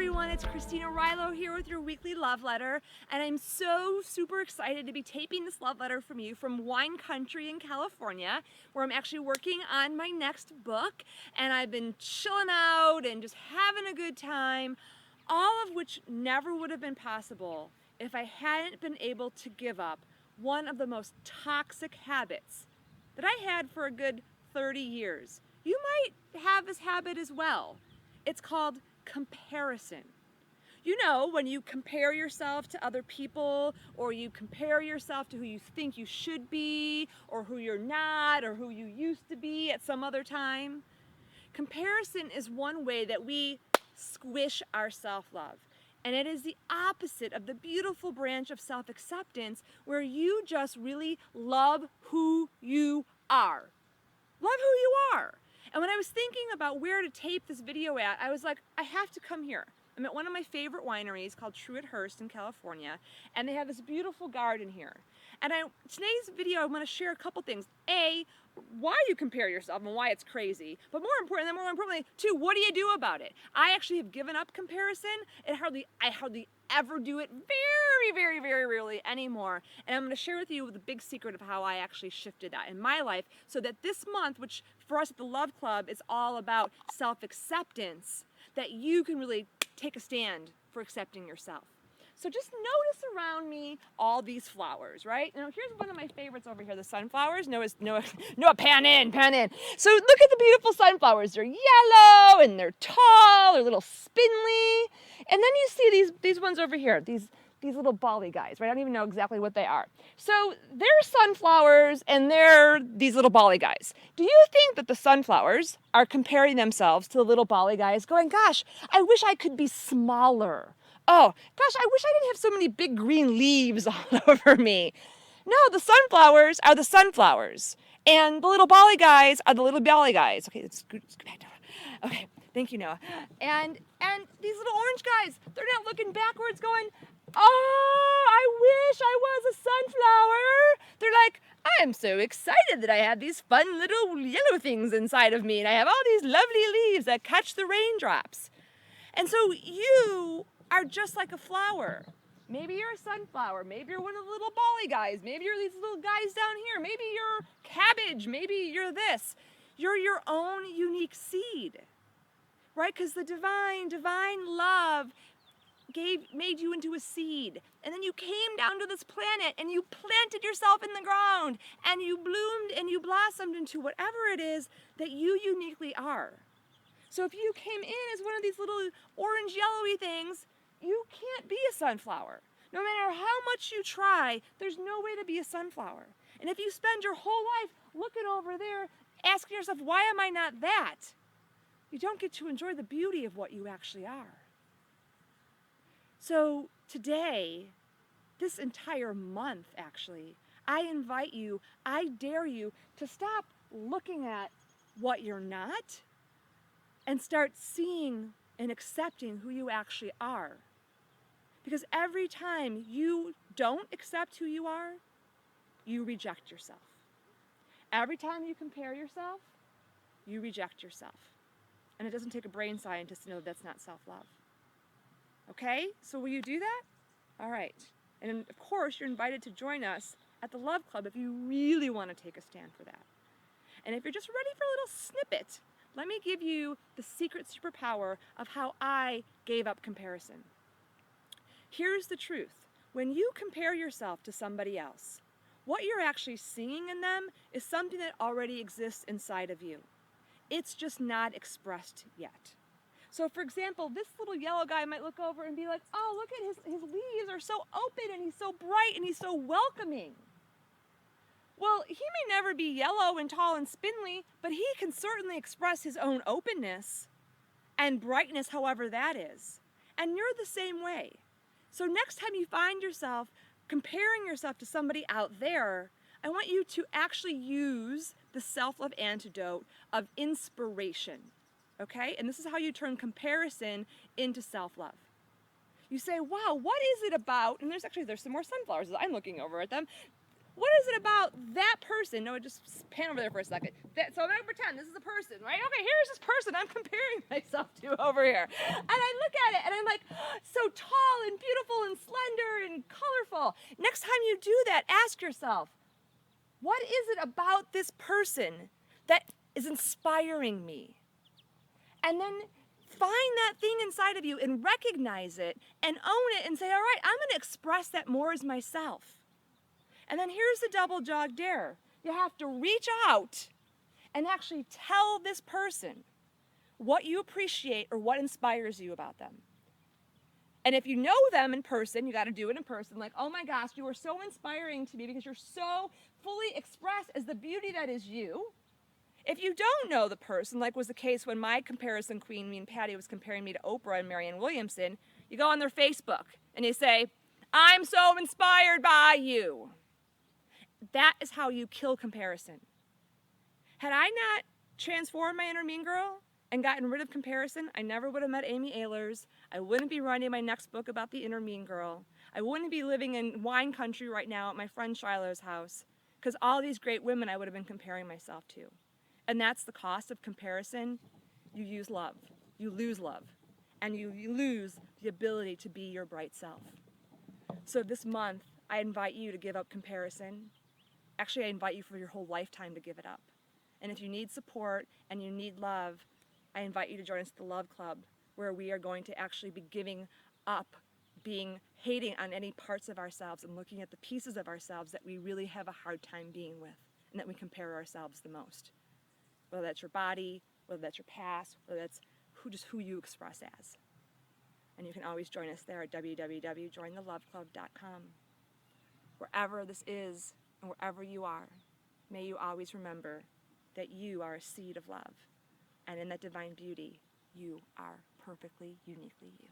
everyone, it's Arylo here with your weekly love letter, and I'm so super excited to be taping this love letter from you from wine country in California, where I'm actually working on my next book, and I've been chilling out and just having a good time, all of which never would have been possible if I hadn't been able to give up one of the most toxic habits that I had for a good 30 years. You might have this habit as well. It's called comparison. You know, when you compare yourself to other people, or you compare yourself to who you think you should be, or who you're not, or who you used to be at some other time. Comparison is one way that we squish our self-love. And it is the opposite of the beautiful branch of self-acceptance, where you just really love who you are. Love who you are. And when I was thinking about where to tape this video at, I was like, I have to come here. I'm at one of my favorite wineries called Truett-Hurst in California, and they have this beautiful garden here. And today's video, I want to share a couple things. A, why you compare yourself and why it's crazy. But more importantly, two, what do you do about it? I actually have given up comparison. I hardly ever do it, very rarely anymore. And I'm going to share with you the big secret of how I actually shifted that in my life, so that this month, which for us at the Love Club is all about self-acceptance, that you can really take a stand for accepting yourself. So just notice around me all these flowers, right? Now here's one of my favorites over here, the sunflowers. Noah, pan in. So look at the beautiful sunflowers. They're yellow and they're tall, they're a little spindly. And then you see these ones over here, these little bally guys, right? I don't even know exactly what they are. So they're sunflowers and they're these little bally guys. Do you think that the sunflowers are comparing themselves to the little bally guys, going, gosh, I wish I could be smaller? Oh, gosh, I wish I didn't have so many big green leaves all over me. No, the sunflowers are the sunflowers. And the little bally guys are the little bally guys. Okay, let's go back down. Okay, thank you, Noah. And these little orange guys, they're not looking backwards going, oh, I wish I was a sunflower. They're like, I'm so excited that I have these fun little yellow things inside of me, and I have all these lovely leaves that catch the raindrops. And so you are just like a flower. Maybe you're a sunflower, maybe you're one of the little bally guys, maybe you're these little guys down here, maybe you're cabbage, maybe you're this. You're your own unique seed, right? Because the divine love made you into a seed, and then you came down to this planet and you planted yourself in the ground and you bloomed and you blossomed into whatever it is that you uniquely are. So if you came in as one of these little orange yellowy things, you can't be a sunflower. No matter how much you try, there's no way to be a sunflower. And if you spend your whole life looking over there, asking yourself, why am I not that? You don't get to enjoy the beauty of what you actually are. So today, this entire month actually, I invite you, I dare you to stop looking at what you're not and start seeing and accepting who you actually are. Because every time you don't accept who you are, you reject yourself. Every time you compare yourself, you reject yourself. And it doesn't take a brain scientist to know that's not self-love. Okay? So will you do that? All right. And of course, you're invited to join us at the Love Club if you really want to take a stand for that. And if you're just ready for a little snippet, let me give you the secret superpower of how I gave up comparison. Here's the truth. When you compare yourself to somebody else, what you're actually seeing in them is something that already exists inside of you. It's just not expressed yet. So for example, this little yellow guy might look over and be like, oh, look at his leaves are so open and he's so bright and he's so welcoming. Well, he may never be yellow and tall and spindly, but he can certainly express his own openness and brightness, however that is. And you're the same way. So next time you find yourself comparing yourself to somebody out there, I want you to actually use the self-love antidote of inspiration, okay? And this is how you turn comparison into self-love. You say, wow, what is it about, and there's some more sunflowers as I'm looking over at them. what is it about that person? No, just pan over there for a second. So I'm going to pretend this is a person, right? Okay, here's this person I'm comparing myself to over here. And I look at it and I'm like, so tall and beautiful and slender and colorful. Next time you do that, ask yourself, what is it about this person that is inspiring me? And then find that thing inside of you and recognize it and own it and say, all right, I'm going to express that more as myself. And then here's the double jog dare. You have to reach out and actually tell this person what you appreciate or what inspires you about them. And if you know them in person, you got to do it in person. Like, oh my gosh, you are so inspiring to me because you're so fully expressed as the beauty that is you. If you don't know the person, like was the case when my comparison queen, me and Patty, was comparing me to Oprah and Marianne Williamson, you go on their Facebook and you say, I'm so inspired by you. That is how you kill comparison. Had I not transformed my inner mean girl and gotten rid of comparison, I never would have met Amy Ahlers. I wouldn't be writing my next book about the inner mean girl. I wouldn't be living in wine country right now at my friend Shiloh's house, because all these great women I would have been comparing myself to. And that's the cost of comparison. You use love. You lose love. And you lose the ability to be your bright self. So this month, I invite you to give up comparison. Actually, I invite you for your whole lifetime to give it up. And if you need support and you need love, I invite you to join us at the Love Club, where we are going to actually be giving up hating on any parts of ourselves and looking at the pieces of ourselves that we really have a hard time being with and that we compare ourselves the most. Whether that's your body, whether that's your past, whether that's just who you express as. And you can always join us there at www.jointheloveclub.com. Wherever this is and wherever you are, may you always remember that you are a seed of love. And in that divine beauty, you are perfectly, uniquely you.